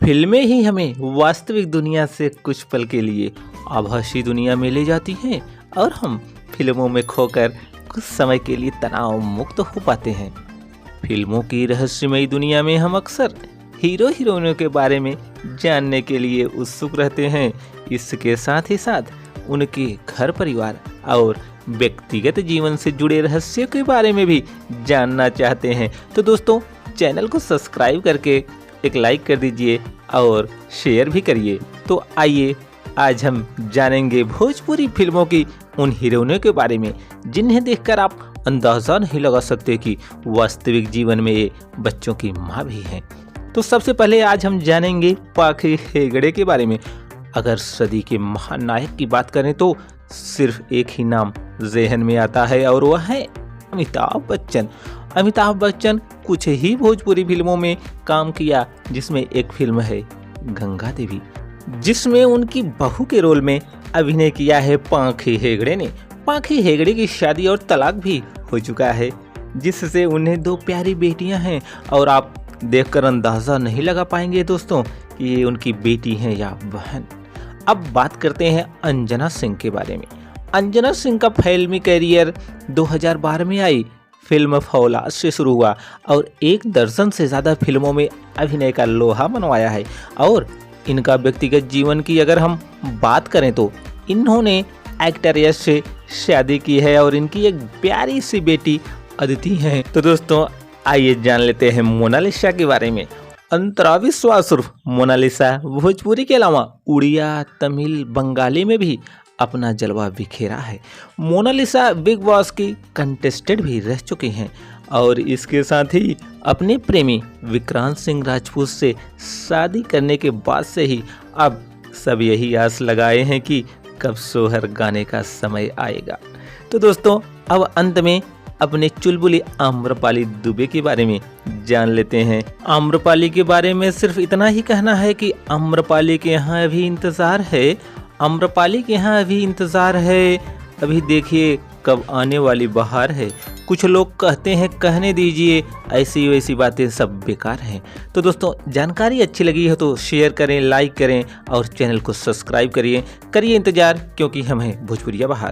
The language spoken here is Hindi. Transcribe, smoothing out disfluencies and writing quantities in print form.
फिल्में ही हमें वास्तविक दुनिया से कुछ पल के लिए आभासी दुनिया में ले जाती हैं और हम फिल्मों में खोकर कुछ समय के लिए तनाव मुक्त हो पाते हैं। फिल्मों की रहस्यमयी दुनिया में हम अक्सर हीरो हीरोइनों के बारे में जानने के लिए उत्सुक रहते हैं। इसके साथ ही साथ उनके घर परिवार और व्यक्तिगत जीवन से जुड़े रहस्यों के बारे में भी जानना चाहते हैं। तो दोस्तों, चैनल को सब्सक्राइब करके एक लाइक कर दीजिए और शेयर भी करिए। तो आइए आज हम जानेंगे भोजपुरी फिल्मों की उन हीरोइनों के बारे में जिन्हें देखकर आप अंदाजा नहीं लगा सकते कि वास्तविक जीवन में ये बच्चों की माँ भी हैं। तो सबसे पहले आज हम जानेंगे पाखी हेगड़े के बारे में। अगर सदी के महान नायक की बात करें तो सिर्फ एक ही नाम ज़हन में आता है और वह है अमिताभ बच्चन। अमिताभ बच्चन कुछ ही भोजपुरी फिल्मों में काम किया, जिसमें एक फिल्म है गंगा देवी, जिसमें उनकी बहू के रोल में अभिनय किया है पाखी हेगड़े ने। पाखी हेगड़े की शादी और तलाक भी हो चुका है, जिससे उन्हें 2 प्यारी बेटियां हैं और आप देखकर अंदाज़ा नहीं लगा पाएंगे दोस्तों कि ये उनकी बेटी हैं या बहन। अब बात करते हैं अंजना सिंह के बारे में। अंजना सिंह का फिल्मी कैरियर 2012 में आई फिल्म फौलाद से शुरू हुआ और 1 दर्जन से ज़्यादा फिल्मों में अभिनय का लोहा मनवाया है। और इनका व्यक्तिगत जीवन की अगर हम बात करें तो इन्होंने एक्टर यश से शादी की है और इनकी एक प्यारी सी बेटी अदिति है। तो दोस्तों, आइए जान लेते हैं मोनालिसा के बारे में। अंतरा विश्वास उर्फ मोनालिसा भोजपुरी के अलावा उड़िया, तमिल, बंगाली में भी अपना जलवा बिखेरा है। मोनालिसा बिग बॉस की कंटेस्टेंट भी रह चुकी हैं और इसके साथ ही अपने प्रेमी विक्रांत सिंह राजपूत से शादी करने के बाद से ही अब सब यही आस लगाए हैं कि कब सोहर गाने का समय आएगा। तो दोस्तों, अब अंत में अपने चुलबुली आम्रपाली दुबे के बारे में जान लेते हैं। आम्रपाली के बारे में सिर्फ इतना ही कहना है कि आम्रपाली के यहाँ अभी इंतज़ार है। आम्रपाली के यहाँ अभी इंतज़ार है, अभी देखिए कब आने वाली बहार है। कुछ लोग कहते हैं कहने दीजिए, ऐसी वैसी बातें सब बेकार हैं। तो दोस्तों, जानकारी अच्छी लगी है तो शेयर करें, लाइक करें और चैनल को सब्सक्राइब करिए इंतज़ार, क्योंकि हम हैं भोजपुरिया बहार।